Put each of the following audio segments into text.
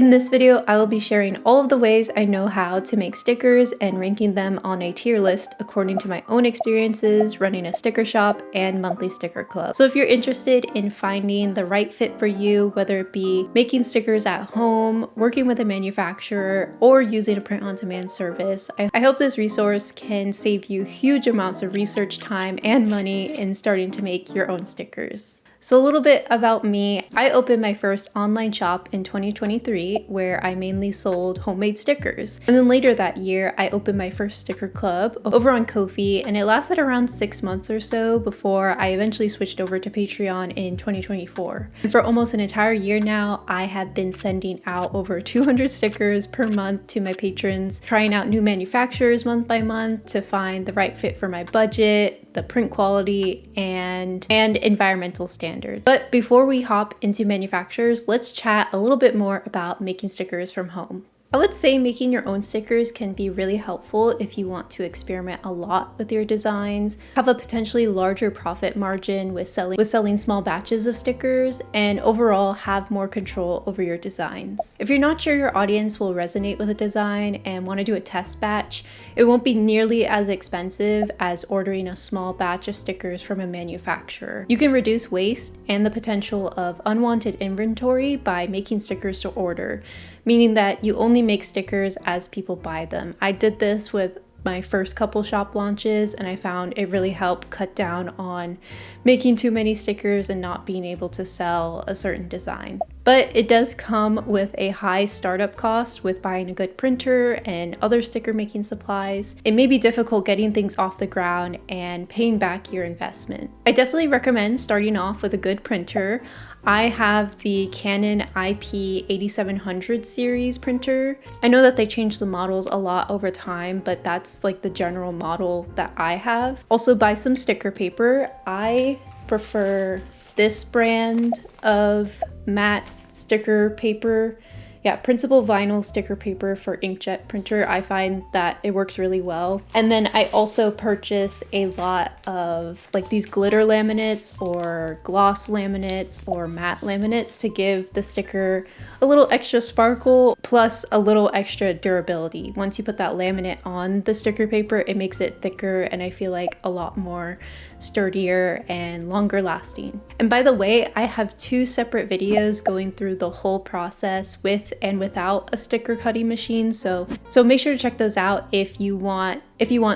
In this video, I will be sharing all of the ways I know how to make stickers and ranking them on a tier list according to my own experiences running a sticker shop and monthly sticker club. So if you're interested in finding the right fit for you, whether it be making stickers at home, working with a manufacturer, or using a print-on-demand service, I hope this resource can save you huge amounts of research time and money in starting to make your own stickers. So a little bit about me. I opened my first online shop in 2023 where I mainly sold homemade stickers. And then later that year, I opened my first sticker club over on Ko-fi, and it lasted around 6 months or so before I eventually switched over to Patreon in 2024. And for almost an entire year now, I have been sending out over 200 stickers per month to my patrons, trying out new manufacturers month by month to find the right fit for my budget, the print quality, and environmental standards. But before we hop into manufacturers, let's chat a little bit more about making stickers from home. I would say making your own stickers can be really helpful if you want to experiment a lot with your designs, have a potentially larger profit margin with selling small batches of stickers, and overall have more control over your designs. If you're not sure your audience will resonate with a design and want to do a test batch, it won't be nearly as expensive as ordering a small batch of stickers from a manufacturer. You can reduce waste and the potential of unwanted inventory by making stickers to order, meaning that you only make stickers as people buy them. I did this with my first couple shop launches, and I found it really helped cut down on making too many stickers and not being able to sell a certain design. But it does come with a high startup cost with buying a good printer and other sticker making supplies. It may be difficult getting things off the ground and paying back your investment. I definitely recommend starting off with a good printer. I have the Canon IP8700 series printer. I know that they change the models a lot over time, but that's like the general model that I have. Also buy some sticker paper. I prefer this brand of matte sticker paper. Yeah, printable vinyl sticker paper for inkjet printer. I find that it works really well. And then I also purchase a lot of like these glitter laminates or gloss laminates or matte laminates to give the sticker a little extra sparkle plus a little extra durability. Once you put that laminate on the sticker paper, it makes it thicker and I feel like a lot more sturdier and longer lasting. And by the way, I have 2 separate videos going through the whole process with and without a sticker cutting machine, so make sure to check those out if you want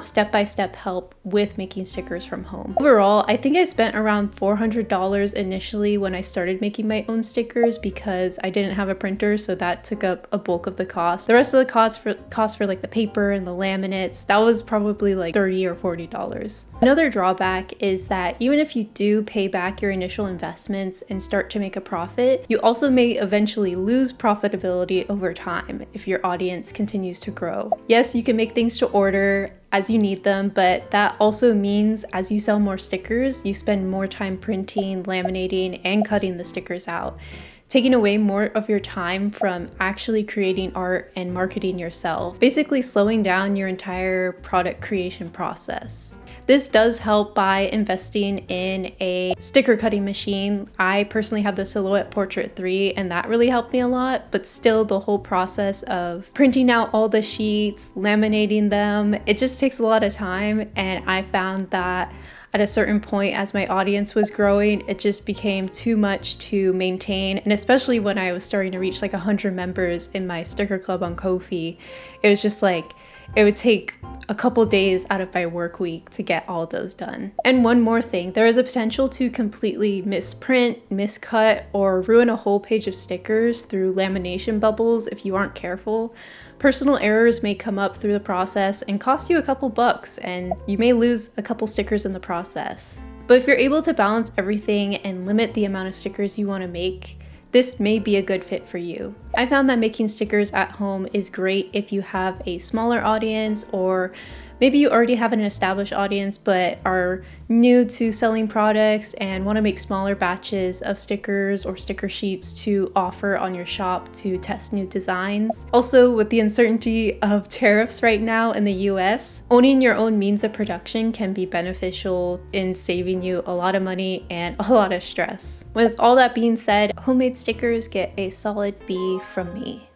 step-by-step help with making stickers from home. Overall, I think I spent around $400 initially when I started making my own stickers because I didn't have a printer, so that took up a bulk of the cost. The rest of the cost for like the paper and the laminates, that was probably like $30 or $40. Another drawback is that even if you do pay back your initial investments and start to make a profit, you also may eventually lose profitability over time if your audience continues to grow. Yes, you can make things to order as you need them, but that also means as you sell more stickers, you spend more time printing, laminating, and cutting the stickers out, taking away more of your time from actually creating art and marketing yourself, basically slowing down your entire product creation process. This does help by investing in a sticker cutting machine. I personally have the Silhouette Portrait 3 and that really helped me a lot, but still the whole process of printing out all the sheets, laminating them, it just takes a lot of time, and I found that at a certain point as my audience was growing, it just became too much to maintain, and especially when I was starting to reach like 100 members in my sticker club on Ko-fi, it was just like it would take a couple days out of my work week to get all those done. And one more thing, there is a potential to completely misprint, miscut, or ruin a whole page of stickers through lamination bubbles if you aren't careful. Personal errors may come up through the process and cost you a couple bucks, and you may lose a couple stickers in the process. But if you're able to balance everything and limit the amount of stickers you want to make, this may be a good fit for you. I found that making stickers at home is great if you have a smaller audience, or maybe you already have an established audience but are new to selling products and want to make smaller batches of stickers or sticker sheets to offer on your shop to test new designs. Also, with the uncertainty of tariffs right now in the US, owning your own means of production can be beneficial in saving you a lot of money and a lot of stress. With all that being said, homemade stickers get a solid B from me.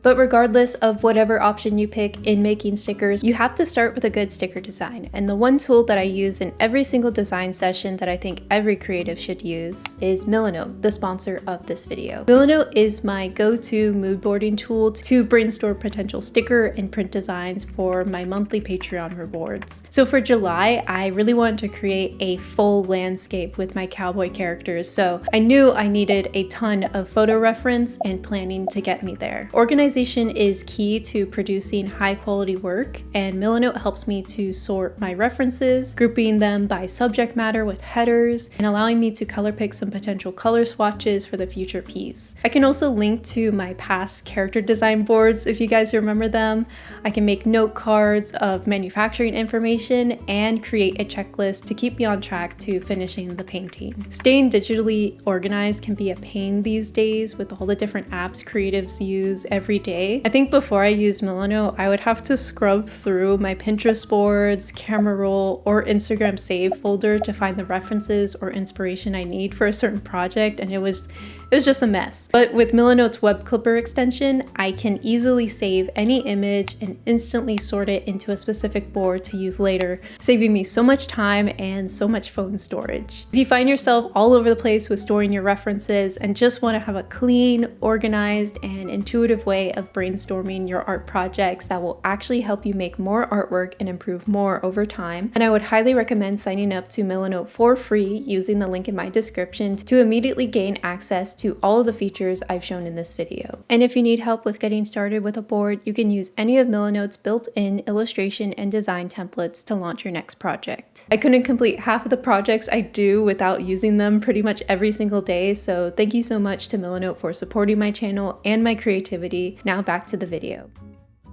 But regardless of whatever option you pick in making stickers, you have to start with a good sticker design. And the one tool that I use in every single design session that I think every creative should use is Milanote, the sponsor of this video. Milanote is my go-to mood boarding tool to brainstorm potential sticker and print designs for my monthly Patreon rewards. So for July, I really wanted to create a full landscape with my cowboy characters, so I knew I needed a ton of photo reference and planning to get me there. Organization is key to producing high quality work, and Milanote helps me to sort my references, grouping them by subject matter with headers, and allowing me to color pick some potential color swatches for the future piece. I can also link to my past character design boards if you guys remember them. I can make note cards of manufacturing information and create a checklist to keep me on track to finishing the painting. Staying digitally organized can be a pain these days with all the different apps creatives use every day. I think before I used Milanote, I would have to scrub through my Pinterest boards, camera roll, or Instagram save folder to find the references or inspiration I need for a certain project, and it was just a mess. But with Milanote's web clipper extension, I can easily save any image and instantly sort it into a specific board to use later, saving me so much time and so much phone storage. If you find yourself all over the place with storing your references and just want to have a clean, organized, and intuitive way of brainstorming your art projects that will actually help you make more artwork and improve more over time, then I would highly recommend signing up to Milanote for free using the link in my description to immediately gain access to all of the features I've shown in this video. And if you need help with getting started with a board, you can use any of Milanote's built-in illustration and design templates to launch your next project. I couldn't complete half of the projects I do without using them pretty much every single day, so thank you so much to Milanote for supporting my channel and my creativity. Now back to the video.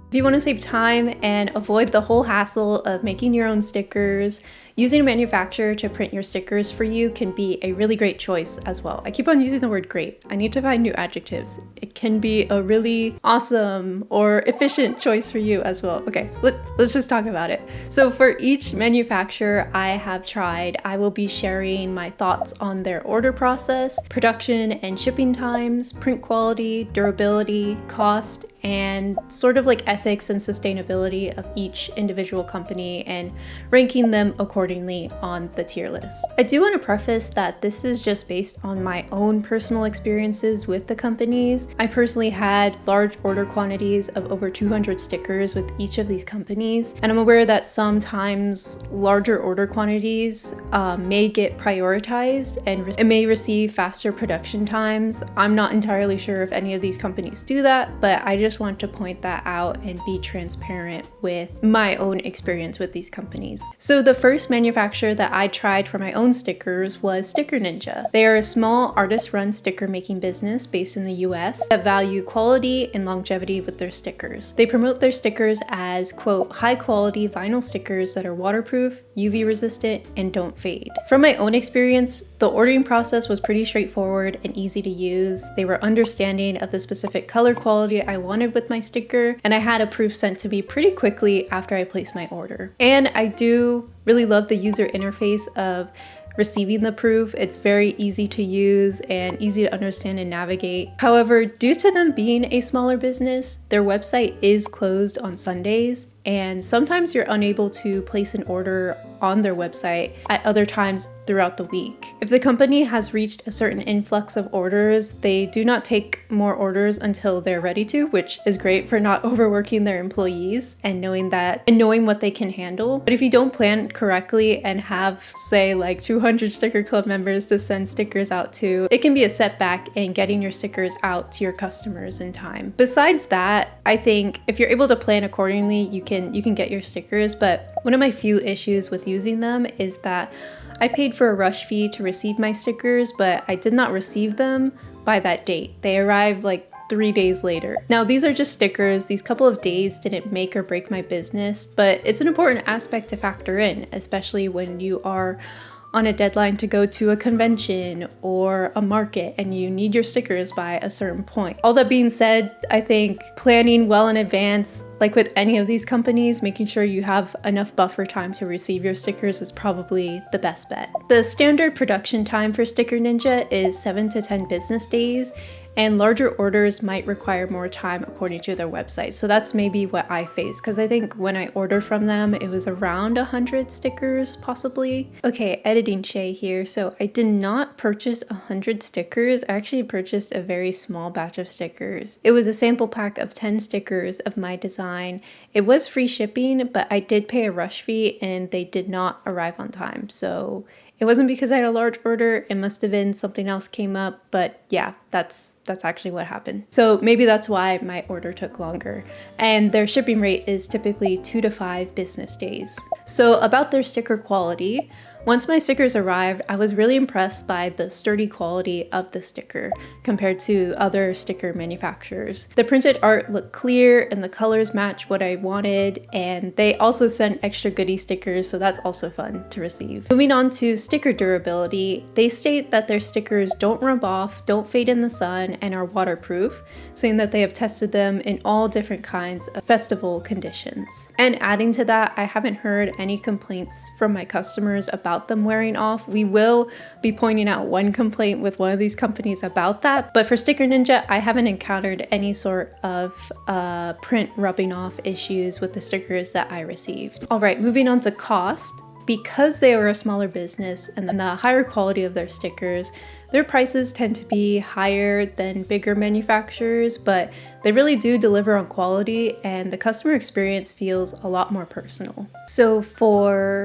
If you want to save time and avoid the whole hassle of making your own stickers, using a manufacturer to print your stickers for you can be a really great choice as well. I keep on using the word great. I need to find new adjectives. It can be a really awesome or efficient choice for you as well. Okay, let's just talk about it. So for each manufacturer I have tried, I will be sharing my thoughts on their order process, production and shipping times, print quality, durability, cost, and sort of like ethics and sustainability of each individual company and ranking them accordingly on the tier list. I do want to preface that this is just based on my own personal experiences with the companies. I personally had large order quantities of over 200 stickers with each of these companies, and I'm aware that sometimes larger order quantities may get prioritized and may receive faster production times. I'm not entirely sure if any of these companies do that, but I just want to point that out and be transparent with my own experience with these companies. So the first manufacturer that I tried for my own stickers was Sticker Ninja. They are a small artist-run sticker making business based in the US that value quality and longevity with their stickers. They promote their stickers as, quote, high quality vinyl stickers that are waterproof, UV resistant, and don't fade. From my own experience, the ordering process was pretty straightforward and easy to use. They were understanding of the specific color quality I wanted with my sticker, and I had a proof sent to me pretty quickly after I placed my order. And I do really love the user interface of receiving the proof. It's very easy to use and easy to understand and navigate. However, due to them being a smaller business, their website is closed on Sundays, and sometimes you're unable to place an order on their website at other times throughout the week. If the company has reached a certain influx of orders, they do not take more orders until they're ready to, which is great for not overworking their employees and knowing what they can handle. But if you don't plan correctly and have, say, like 200 sticker club members to send stickers out to, it can be a setback in getting your stickers out to your customers in time. Besides that, I think if you're able to plan accordingly, you can get your stickers, but one of my few issues with using them is that I paid for a rush fee to receive my stickers, but I did not receive them by that date. They arrived like 3 days later. Now, these are just stickers. These couple of days didn't make or break my business, but it's an important aspect to factor in, especially when you are on a deadline to go to a convention or a market and you need your stickers by a certain point. All that being said, I think planning well in advance, like with any of these companies, making sure you have enough buffer time to receive your stickers is probably the best bet. The standard production time for Sticker Ninja is 7 to 10 business days, and larger orders might require more time according to their website. So that's maybe what I faced, because I think when I ordered from them, it was around 100 stickers possibly. Okay, editing Shay here. So I did not purchase 100 stickers. I actually purchased a very small batch of stickers. It was a sample pack of 10 stickers of my design. It was free shipping, but I did pay a rush fee and they did not arrive on time. So it wasn't because I had a large order, it must have been something else came up, but yeah, that's actually what happened. So maybe that's why my order took longer. And their shipping rate is typically 2 to 5 business days. So about their sticker quality, once my stickers arrived, I was really impressed by the sturdy quality of the sticker compared to other sticker manufacturers. The printed art looked clear and the colors matched what I wanted, and they also sent extra goodie stickers, so that's also fun to receive. Moving on to sticker durability, they state that their stickers don't rub off, don't fade in the sun, and are waterproof, saying that they have tested them in all different kinds of festival conditions. And adding to that, I haven't heard any complaints from my customers about them wearing off. We will be pointing out one complaint with one of these companies about that, but for Sticker Ninja, I haven't encountered any sort of print rubbing off issues with the stickers that I received. All right, moving on to cost. Because they are a smaller business and the higher quality of their stickers, their prices tend to be higher than bigger manufacturers, but they really do deliver on quality and the customer experience feels a lot more personal. So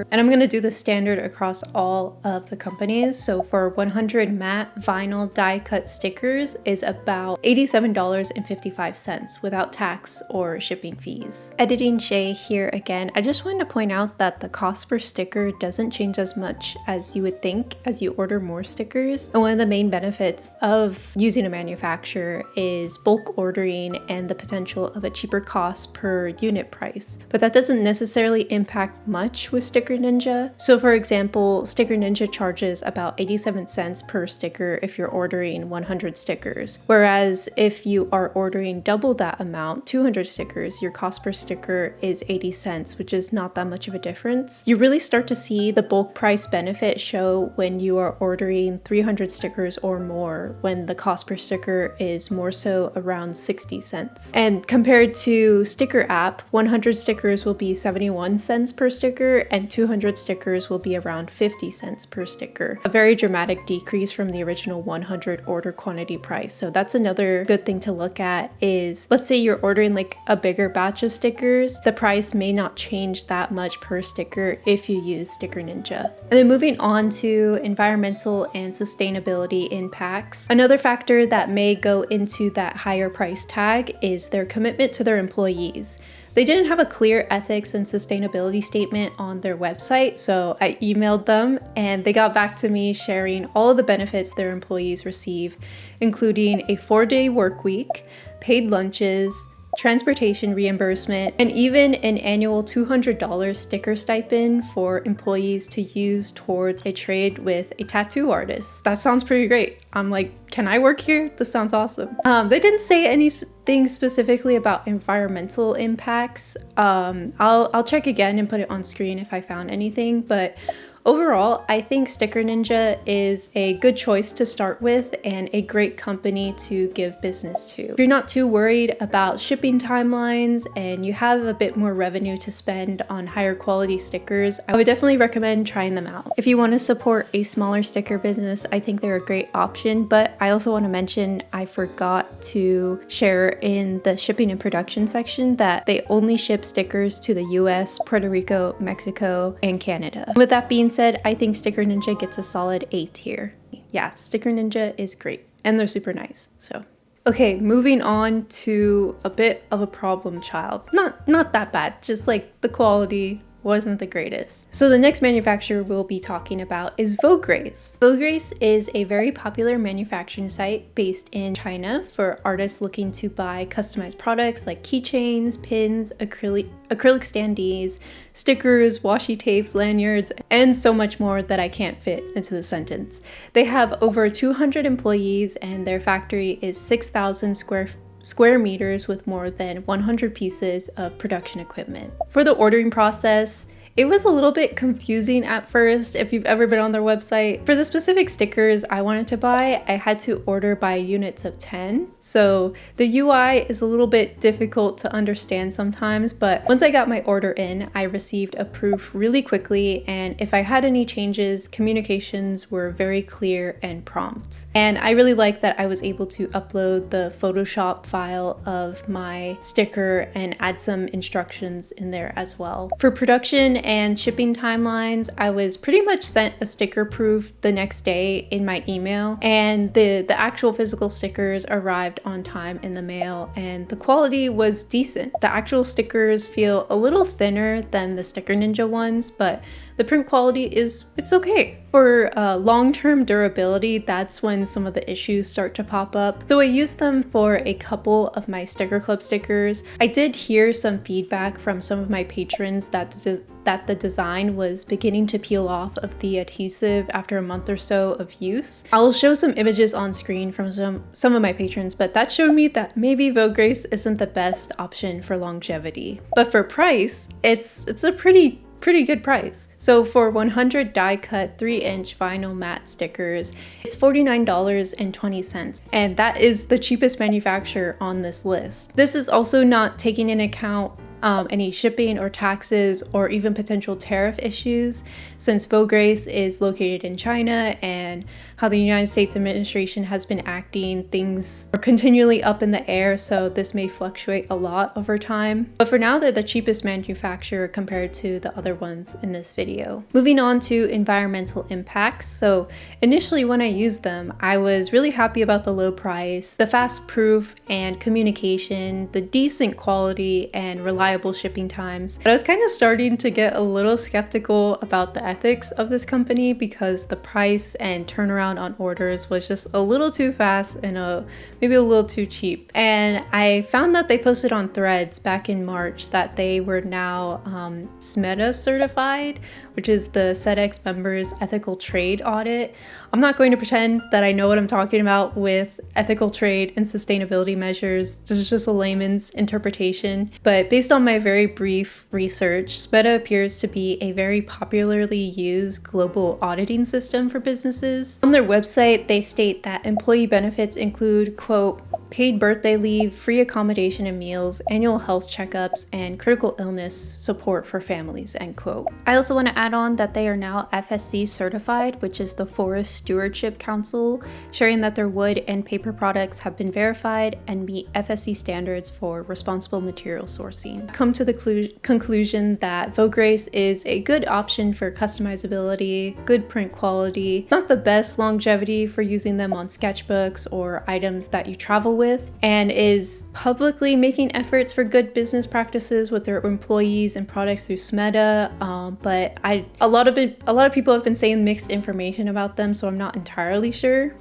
and I'm gonna do the standard across all of the companies. So for 100 matte vinyl die cut stickers is about $87.55 without tax or shipping fees. Editing Shay here again. I just wanted to point out that the cost per sticker doesn't change as much as you would think as you order more stickers. And one of the main benefits of using a manufacturer is bulk ordering and the potential of a cheaper cost per unit price. But that doesn't necessarily impact much with Sticker Ninja. So for example, Sticker Ninja charges about 87 cents per sticker if you're ordering 100 stickers. Whereas if you are ordering double that amount, 200 stickers, your cost per sticker is 80 cents, which is not that much of a difference. You really start to see the bulk price benefit show when you are ordering 300 stickers or more, when the cost per sticker is more so around 60 cents. And compared to Sticker app, 100 stickers will be 71 cents per sticker and 200 stickers will be around 50 cents per sticker. A very dramatic decrease from the original 100 order quantity price. So that's another good thing to look at is, let's say you're ordering like a bigger batch of stickers, the price may not change that much per sticker if you use Sticker Ninja. And then moving on to environmental and sustainability impacts. Another factor that may go into that higher price tag is their commitment to their employees. They didn't have a clear ethics and sustainability statement on their website, so I emailed them and they got back to me sharing all of the benefits their employees receive, including a 4-day work week, paid lunches, transportation reimbursement, and even an annual $200 sticker stipend for employees to use towards a trade with a tattoo artist. That sounds pretty great. I'm like, can I work here? This sounds awesome. They didn't say anything specifically about environmental impacts. I'll check again and put it on screen if I found anything, but overall, I think Sticker Ninja is a good choice to start with and a great company to give business to. If you're not too worried about shipping timelines and you have a bit more revenue to spend on higher quality stickers, I would definitely recommend trying them out. If you want to support a smaller sticker business, I think they're a great option, but I also want to mention I forgot to share in the shipping and production section that they only ship stickers to the US, Puerto Rico, Mexico, and Canada. With that being said, I think Sticker Ninja gets a solid 8 tier. Yeah, Sticker Ninja is great and they're super nice. So, okay, moving on to a bit of a problem child. Not that bad, just like the quality wasn't the greatest. So the next manufacturer we'll be talking about is Vograce. Vograce is a very popular manufacturing site based in China for artists looking to buy customized products like keychains, pins, acrylic standees, stickers, washi tapes, lanyards, and so much more that I can't fit into the sentence. They have over 200 employees and their factory is 6,000 square meters with more than 100 pieces of production equipment. For the ordering process, It was a little bit confusing at first if you've ever been on their website. For the specific stickers I wanted to buy, I had to order by units of 10. So the UI is a little bit difficult to understand sometimes, but once I got my order in, I received a proof really quickly, and if I had any changes, communications were very clear and prompt. And I really liked that I was able to upload the Photoshop file of my sticker and add some instructions in there as well. For production and shipping timelines, I was pretty much sent a sticker proof the next day in my email, and the actual physical stickers arrived on time in the mail, and the quality was decent. The actual stickers feel a little thinner than the Sticker Ninja ones, but the print quality it's okay. For long-term durability, that's when some of the issues start to pop up. Though I used them for a couple of my Sticker Club stickers, I did hear some feedback from some of my patrons that the design was beginning to peel off of the adhesive after a month or so of use. I'll show some images on screen from some of my patrons, but that showed me that maybe Vograce isn't the best option for longevity. But for price, it's a pretty good price. So for 100 die cut 3-inch vinyl matte stickers, it's $49.20, and that is the cheapest manufacturer on this list. This is also not taking into account any shipping or taxes or even potential tariff issues, since Vograce is located in China and how the United States administration has been acting, things are continually up in the air, so this may fluctuate a lot over time. But for now, they're the cheapest manufacturer compared to the other ones in this video. Moving on to environmental impacts. So initially when I used them, I was really happy about the low price, the fast proof and communication, the decent quality and reliable shipping times. But I was kind of starting to get a little skeptical about the ethics of this company because the price and turnaround on orders was just a little too fast and maybe a little too cheap. And I found that they posted on Threads back in March that they were now SMETA certified, which is the SEDEX members ethical trade audit. I'm not going to pretend that I know what I'm talking about with ethical trade and sustainability measures. This is just a layman's interpretation, but based on my very brief research, SMETA appears to be a very popularly used global auditing system for businesses. On their website, they state that employee benefits include, quote, paid birthday leave, free accommodation and meals, annual health checkups, and critical illness support for families, end quote. I also want to add on that they are now FSC certified, which is the Forest Stewardship Council, sharing that their wood and paper products have been verified and meet FSC standards for responsible material sourcing. Come to the conclusion that Vograce is a good option for customizability, good print quality, not the best longevity for using them on sketchbooks or items that you travel with, and is publicly making efforts for good business practices with their employees and products through SMETA. But a lot of people have been saying mixed information about them, so I'm not entirely sure.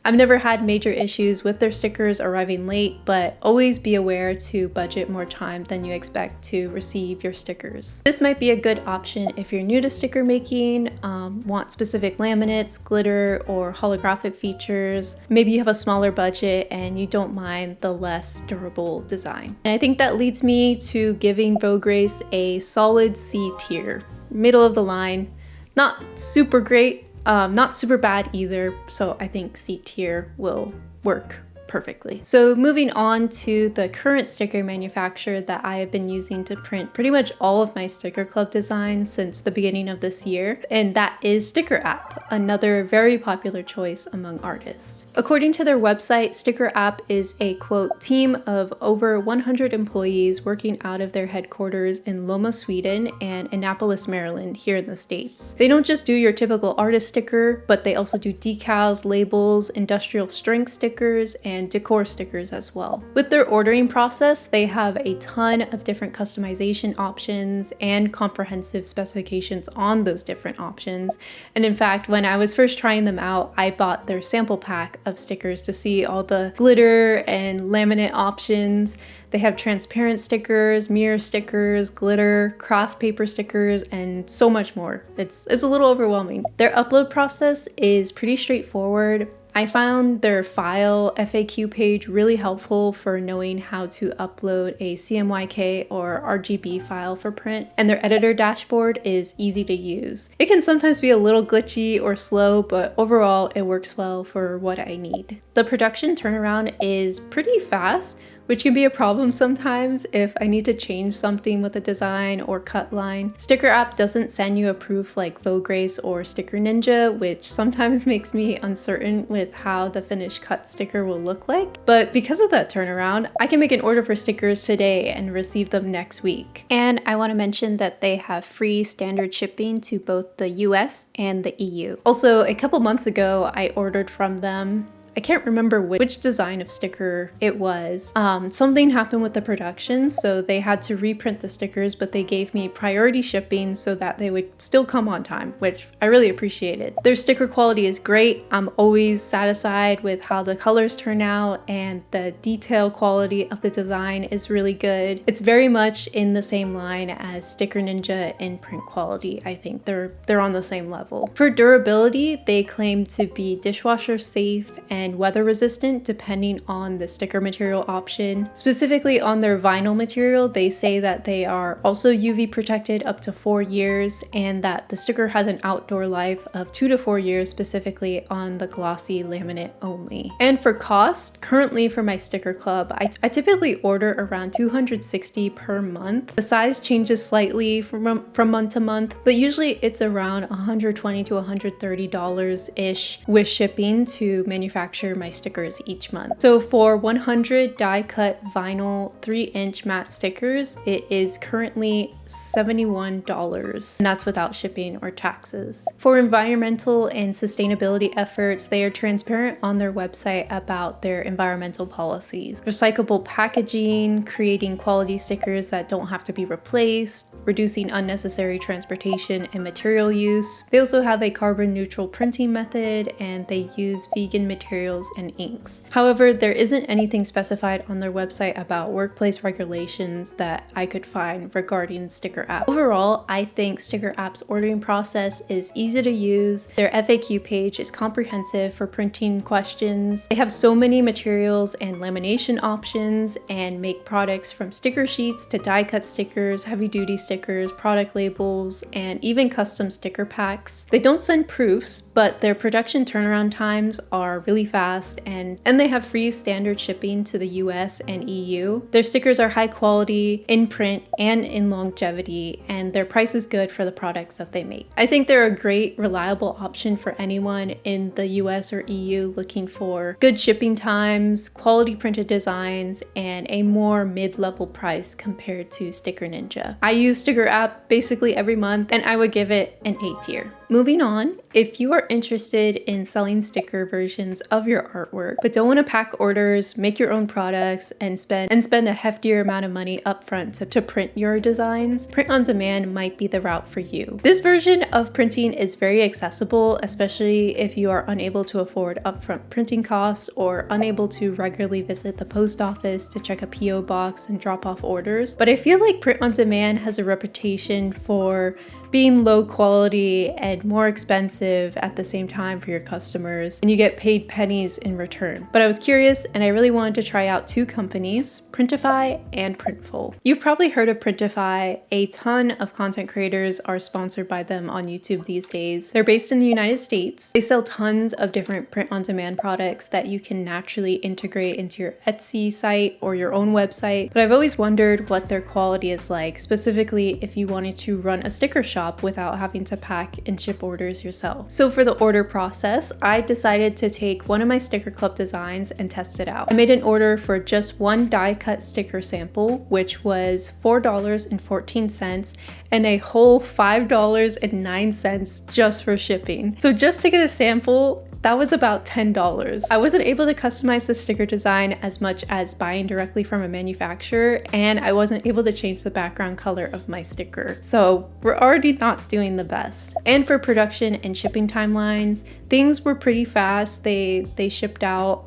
I've never had major issues with their stickers arriving late, but always be aware to budget more time than you expect to receive your stickers. This might be a good option if you're new to sticker making, want specific laminates, glitter, or holographic features. Maybe you have a smaller budget and you don't mind the less durable design. And I think that leads me to giving Vograce a solid C tier, middle of the line. Not super great, not super bad either, so I think C tier will work perfectly. So moving on to the current sticker manufacturer that I have been using to print pretty much all of my Sticker Club designs since the beginning of this year, and that is Sticker App, another very popular choice among artists. According to their website, Sticker App is a, quote, team of over 100 employees working out of their headquarters in Loma, Sweden and Annapolis, Maryland, here in the States. They don't just do your typical artist sticker, but they also do decals, labels, industrial strength stickers, and decor stickers as well. With their ordering process, they have a ton of different customization options and comprehensive specifications on those different options. And in fact, when I was first trying them out, I bought their sample pack of stickers to see all the glitter and laminate options. They have transparent stickers, mirror stickers, glitter, craft paper stickers, and so much more. It's a little overwhelming. Their upload process is pretty straightforward. I found their file FAQ page really helpful for knowing how to upload a CMYK or RGB file for print, and their editor dashboard is easy to use. It can sometimes be a little glitchy or slow, but overall it works well for what I need. The production turnaround is pretty fast, which can be a problem sometimes if I need to change something with a design or cut line. Sticker app doesn't send you a proof like Vograce or Sticker Ninja, which sometimes makes me uncertain with how the finished cut sticker will look like. But because of that turnaround, I can make an order for stickers today and receive them next week. And I want to mention that they have free standard shipping to both the US and the EU. Also, a couple months ago, I ordered from them. I can't remember which design of sticker it was. Something happened with the production, so they had to reprint the stickers, but they gave me priority shipping so that they would still come on time, which I really appreciated. Their sticker quality is great. I'm always satisfied with how the colors turn out, and the detail quality of the design is really good. It's very much in the same line as Sticker Ninja in print quality. I think they're on the same level. For durability, they claim to be dishwasher safe and weather resistant depending on the sticker material option. Specifically on their vinyl material, they say that they are also UV protected up to 4 years, and that the sticker has an outdoor life of 2 to 4 years, specifically on the glossy laminate only. And for cost, currently for my sticker club, I typically order around $260 per month. The size changes slightly from month to month, but usually it's around $120 to $130-ish with shipping to manufacture my stickers each month. So for 100 die cut vinyl 3-inch matte stickers, it is currently $71, and that's without shipping or taxes. For environmental and sustainability efforts, they are transparent on their website about their environmental policies. Recyclable packaging, creating quality stickers that don't have to be replaced, reducing unnecessary transportation and material use. They also have a carbon neutral printing method, and they use vegan materials and inks. However, there isn't anything specified on their website about workplace regulations that I could find regarding Sticker app. Overall, I think Sticker app's ordering process is easy to use. Their FAQ page is comprehensive for printing questions. They have so many materials and lamination options, and make products from sticker sheets to die cut stickers, heavy duty stickers, product labels, and even custom sticker packs. They don't send proofs, but their production turnaround times are really fast, and they have free standard shipping to the US and EU. Their stickers are high quality in print and in longevity, and their price is good for the products that they make. I think they're a great, reliable option for anyone in the US or EU looking for good shipping times, quality printed designs, and a more mid-level price compared to Sticker Ninja. I use Sticker app basically every month, and I would give it an A tier. Moving on, if you are interested in selling sticker versions of your artwork, but don't want to pack orders, make your own products, and spend a heftier amount of money upfront to print your designs, print on demand might be the route for you. This version of printing is very accessible, especially if you are unable to afford upfront printing costs or unable to regularly visit the post office to check a PO box and drop off orders. But I feel like print on demand has a reputation for being low quality and more expensive at the same time for your customers, and you get paid pennies in return. But I was curious, and I really wanted to try out 2 companies, Printify and Printful. You've probably heard of Printify. A ton of content creators are sponsored by them on YouTube these days. They're based in the United States. They sell tons of different print-on-demand products that you can naturally integrate into your Etsy site or your own website, but I've always wondered what their quality is like, specifically if you wanted to run a sticker shop without having to pack and ship orders yourself. So for the order process, I decided to take one of my sticker club designs and test it out. I made an order for just one die cut sticker sample, which was $4.14, and a whole $5.09 just for shipping. So just to get a sample, that was about $10. I wasn't able to customize the sticker design as much as buying directly from a manufacturer, and I wasn't able to change the background color of my sticker. So we're already not doing the best. And for production and shipping timelines, things were pretty fast. They shipped out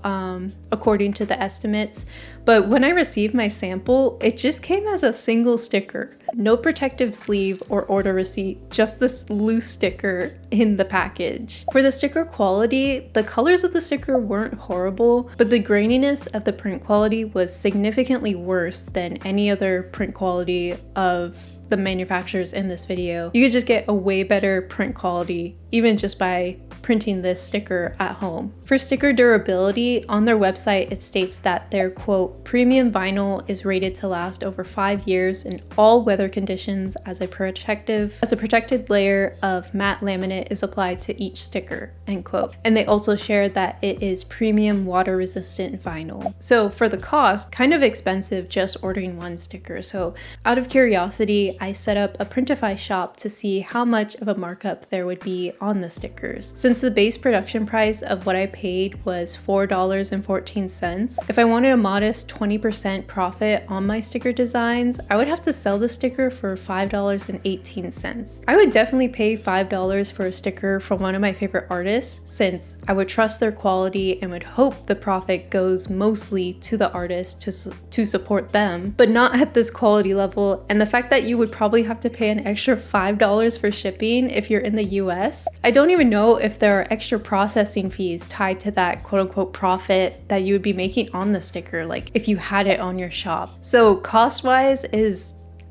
according to the estimates. But when I received my sample, it just came as a single sticker. No protective sleeve or order receipt, just this loose sticker. in the package. For the sticker quality, the colors of the sticker weren't horrible, but the graininess of the print quality was significantly worse than any other print quality of the manufacturers in this video. You could just get a way better print quality even just by printing this sticker at home. For sticker durability, on their website it states that their quote, premium vinyl is rated to last over 5 years in all weather conditions as a protected layer of matte laminate is applied to each sticker, end quote. And they also shared that it is premium water resistant vinyl. So for the cost, kind of expensive just ordering one sticker. So out of curiosity, I set up a Printify shop to see how much of a markup there would be on the stickers. Since the base production price of what I paid was $4.14, if I wanted a modest 20% profit on my sticker designs, I would have to sell the sticker for $5.18. I would definitely pay $5 for a sticker from one of my favorite artists, since I would trust their quality and would hope the profit goes mostly to the artist to support them, but not at this quality level. And the fact that you would probably have to pay an extra $5 for shipping if you're in the US. I don't even know if there are extra processing fees tied to that quote unquote profit that you would be making on the sticker, like if you had it on your shop. So cost wise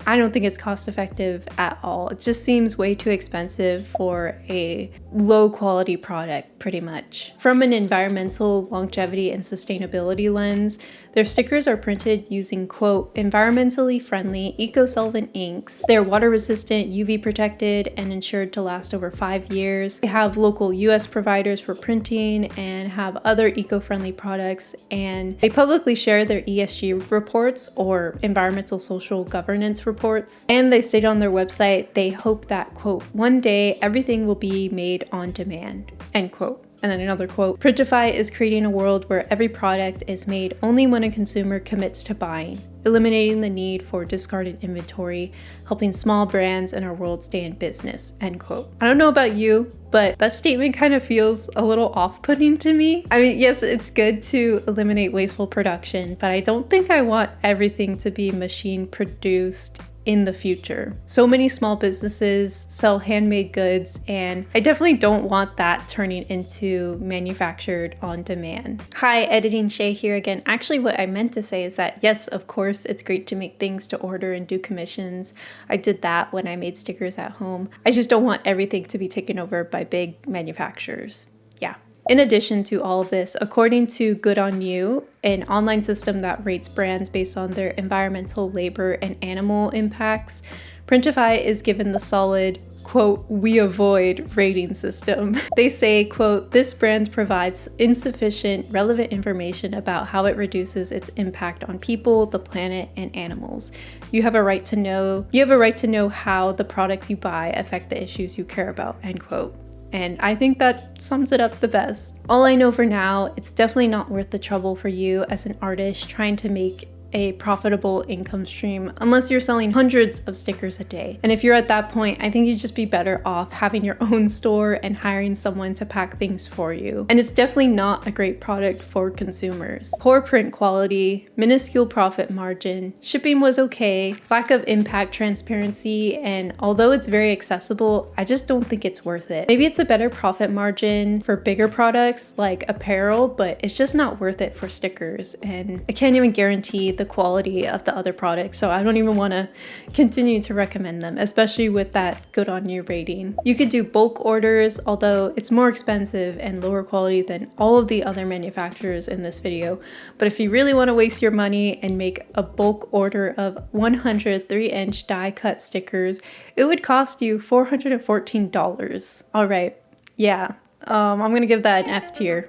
I don't think it's cost effective at all. It just seems way too expensive for a low quality product, pretty much. From an environmental, longevity, and sustainability lens, their stickers are printed using quote, environmentally friendly eco-solvent inks. They're water resistant, UV protected, and insured to last over 5 years. They have local US providers for printing and have other eco-friendly products, and they publicly share their ESG reports or environmental social governance reports. And they state on their website they hope that quote, one day everything will be made on demand, end quote. And then another quote, Printify is creating a world where every product is made only when a consumer commits to buying, eliminating the need for discarded inventory, helping small brands in our world stay in business, end quote. I don't know about you, but that statement kind of feels a little off-putting to me. I mean, yes, it's good to eliminate wasteful production, but I don't think I want everything to be machine produced in the future. So many small businesses sell handmade goods, and I definitely don't want that turning into manufactured on demand. Hi, Editing Shay here again. Actually, what I meant to say is that yes, of course, it's great to make things to order and do commissions. I did that when I made stickers at home. I just don't want everything to be taken over by big manufacturers. Yeah. In addition to all of this, according to Good On You, an online system that rates brands based on their environmental, labor, and animal impacts, Printify is given the solid, quote, we avoid rating system. They say, quote, this brand provides insufficient relevant information about how it reduces its impact on people, the planet, and animals. You have a right to know how the products you buy affect the issues you care about, end quote. And I think that sums it up the best. All I know for now, it's definitely not worth the trouble for you as an artist trying to make a profitable income stream unless you're selling hundreds of stickers a day. And if you're at that point, I think you'd just be better off having your own store and hiring someone to pack things for you. And it's definitely not a great product for consumers. Poor print quality, minuscule profit margin, shipping was okay, lack of impact transparency, and although it's very accessible, I just don't think it's worth it. Maybe it's a better profit margin for bigger products like apparel, but it's just not worth it for stickers. And I can't even guarantee the quality of the other products, so I don't even want to continue to recommend them, especially with that Good On You rating. You could do bulk orders, although it's more expensive and lower quality than all of the other manufacturers in this video. But if you really want to waste your money and make a bulk order of 100 3-inch die cut stickers, it would cost you $414. All right, yeah, I'm gonna give that an F tier.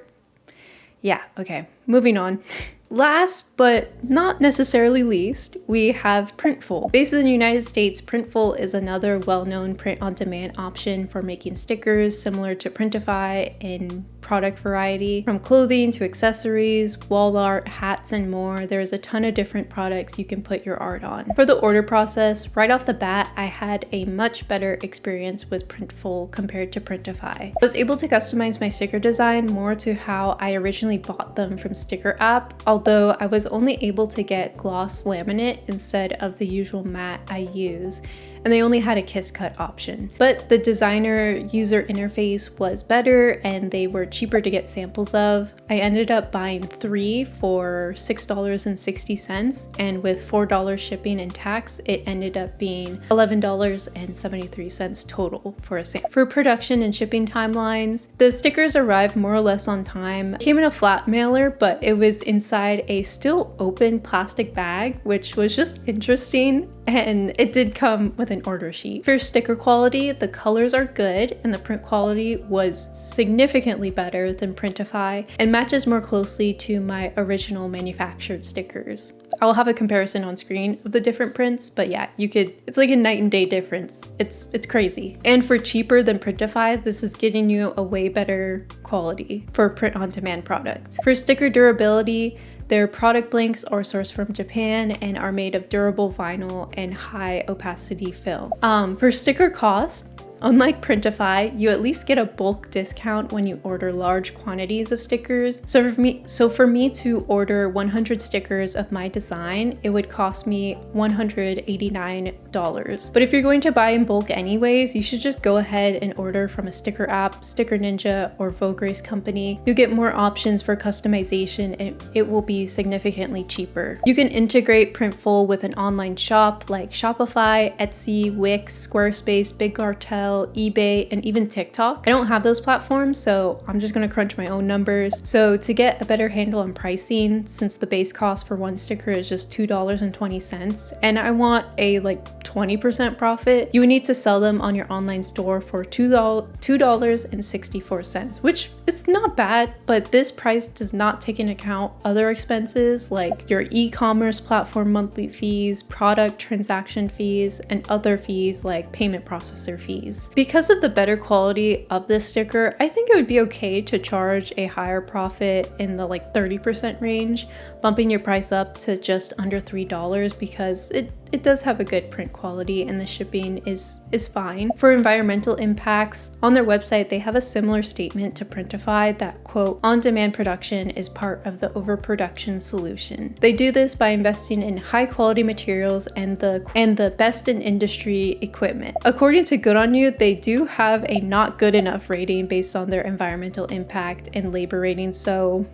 Yeah, okay, moving on. Last but not necessarily least, we have Printful. Based in the United States, Printful is another well-known print-on-demand option for making stickers similar to Printify in product variety. From clothing to accessories, wall art, hats, and more, there's a ton of different products you can put your art on. For the order process, right off the bat, I had a much better experience with Printful compared to Printify. I was able to customize my sticker design more to how I originally bought them from Sticker App, although I was only able to get gloss laminate instead of the usual matte I use. and they only had a kiss cut option. But the designer user interface was better and they were cheaper to get samples of. I ended up buying 3 for $6.60, and with $4 shipping and tax, it ended up being $11.73 total for a sample. For production and shipping timelines, the stickers arrived more or less on time. It came in a flat mailer, but it was inside a still open plastic bag, which was just interesting, and it did come with an order sheet. For sticker quality, the colors are good and the print quality was significantly better than Printify and matches more closely to my original manufactured stickers. I'll have a comparison on screen of the different prints, but yeah, it's like a night and day difference. It's crazy. And for cheaper than Printify, this is getting you a way better quality for a print on demand product. For sticker durability, their product blanks are sourced from Japan and are made of durable vinyl and high opacity film. For sticker cost, unlike Printify, you at least get a bulk discount when you order large quantities of stickers. So for me to order 100 stickers of my design, it would cost me $189. But if you're going to buy in bulk anyways, you should just go ahead and order from a sticker app, Sticker Ninja, or Vograce company. You get more options for customization and it will be significantly cheaper. You can integrate Printful with an online shop like Shopify, Etsy, Wix, Squarespace, Big Cartel, eBay, and even TikTok. I don't have those platforms, so I'm just gonna crunch my own numbers. So to get a better handle on pricing, since the base cost for one sticker is just $2.20, and I want a like 20% profit, you would need to sell them on your online store for $2.64, which it's not bad, but this price does not take into account other expenses like your e-commerce platform monthly fees, product transaction fees, and other fees like payment processor fees. Because of the better quality of this sticker, I think it would be okay to charge a higher profit in the like 30% range, bumping your price up to just under $3 because it does have a good print quality and the shipping is fine. For environmental impacts, on their website they have a similar statement to Printify that, quote, on-demand production is part of the overproduction solution. They do this by investing in high quality materials and the best in industry equipment. According to Good On You, they do have a not good enough rating based on their environmental impact and labor rating, so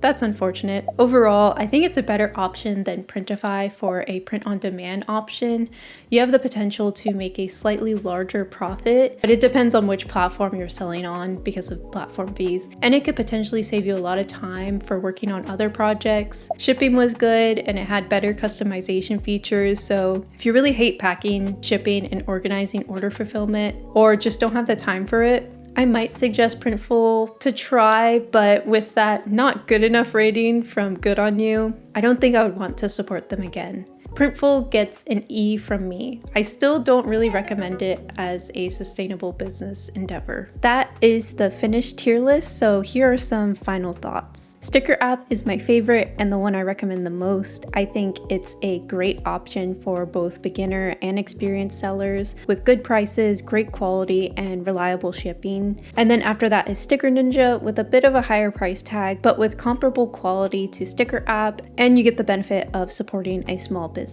that's unfortunate. Overall, I think it's a better option than Printify for a print-on-demand option. You have the potential to make a slightly larger profit, but it depends on which platform you're selling on because of platform fees. And it could potentially save you a lot of time for working on other projects. Shipping was good and it had better customization features. So if you really hate packing, shipping, and organizing order fulfillment, or just don't have the time for it, I might suggest Printful to try, but with that not good enough rating from Good On You, I don't think I would want to support them again. Printful gets an E from me. I still don't really recommend it as a sustainable business endeavor. That is the finished tier list, so here are some final thoughts. Sticker app is my favorite and the one I recommend the most. I think it's a great option for both beginner and experienced sellers with good prices, great quality, and reliable shipping. And then after that is Sticker Ninja with a bit of a higher price tag, but with comparable quality to Sticker app, and you get the benefit of supporting a small business.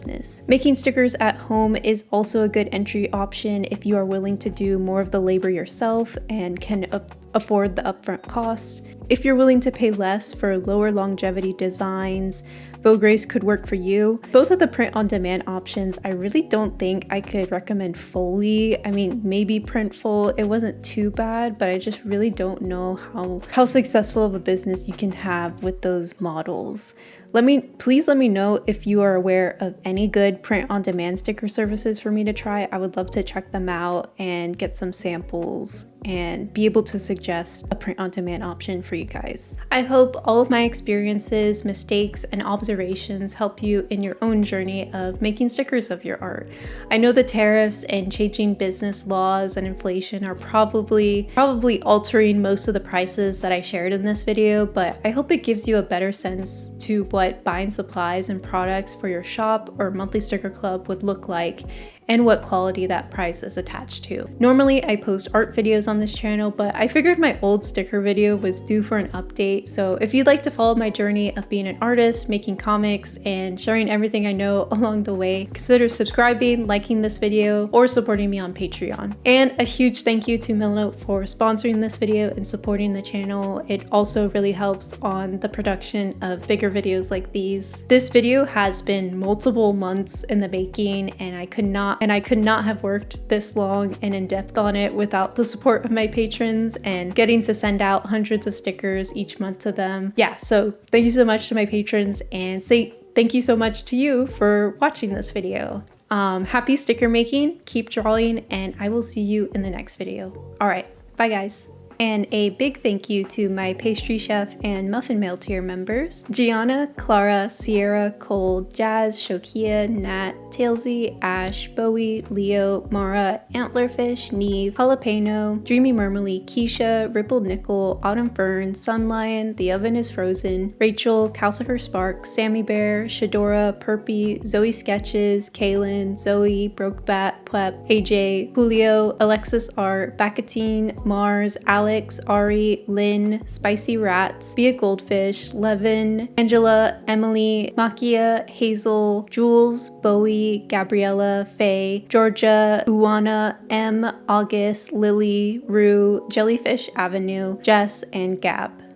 Making stickers at home is also a good entry option if you are willing to do more of the labor yourself and can afford the upfront costs. If you're willing to pay less for lower longevity designs, Vograce could work for you. Both of the print-on-demand options, I really don't think I could recommend fully. I mean, maybe Printful, it wasn't too bad, but I just really don't know how successful of a business you can have with those models. Please let me know if you are aware of any good print-on-demand sticker services for me to try. I would love to check them out and get some samples and be able to suggest a print-on-demand option for you guys. I hope all of my experiences, mistakes, and observations help you in your own journey of making stickers of your art. I know the tariffs and changing business laws and inflation are probably altering most of the prices that I shared in this video, but I hope it gives you a better sense to what buying supplies and products for your shop or monthly sticker club would look like, and what quality that price is attached to. Normally I post art videos on this channel, but I figured my old sticker video was due for an update. So if you'd like to follow my journey of being an artist, making comics, and sharing everything I know along the way, consider subscribing, liking this video, or supporting me on Patreon. And a huge thank you to Milnote for sponsoring this video and supporting the channel. It also really helps on the production of bigger videos like these. This video has been multiple months in the making, and I could not have worked this long and in depth on it without the support of my patrons and getting to send out hundreds of stickers each month to them. Yeah, so thank you so much to my patrons, and thank you so much to you for watching this video. Happy sticker making, keep drawing, and I will see you in the next video. All right, bye guys. And a big thank you to my pastry chef and muffin mail tier members: Gianna, Clara, Sierra, Cole, Jazz, Shokia, Nat, Tailsy, Ash, Bowie, Leo, Mara, Antlerfish, Neve, Jalapeno, Dreamy Mermily, Keisha, Rippled Nickel, Autumn Fern, Sunlion, The Oven is Frozen, Rachel, Calcifer Spark, Sammy Bear, Shadora, Perpy, Zoe Sketches, Kaylin, Zoe, Brokebat, Pwep, AJ, Julio, Alexis Art, Bacatine, Mars, Alex, Ari, Lynn, Spicy Rats, Be a Goldfish, Levin, Angela, Emily, Makia, Hazel, Jules, Bowie, Gabriella, Faye, Georgia, Uwana, M, August, Lily, Rue, Jellyfish Avenue, Jess, and Gab.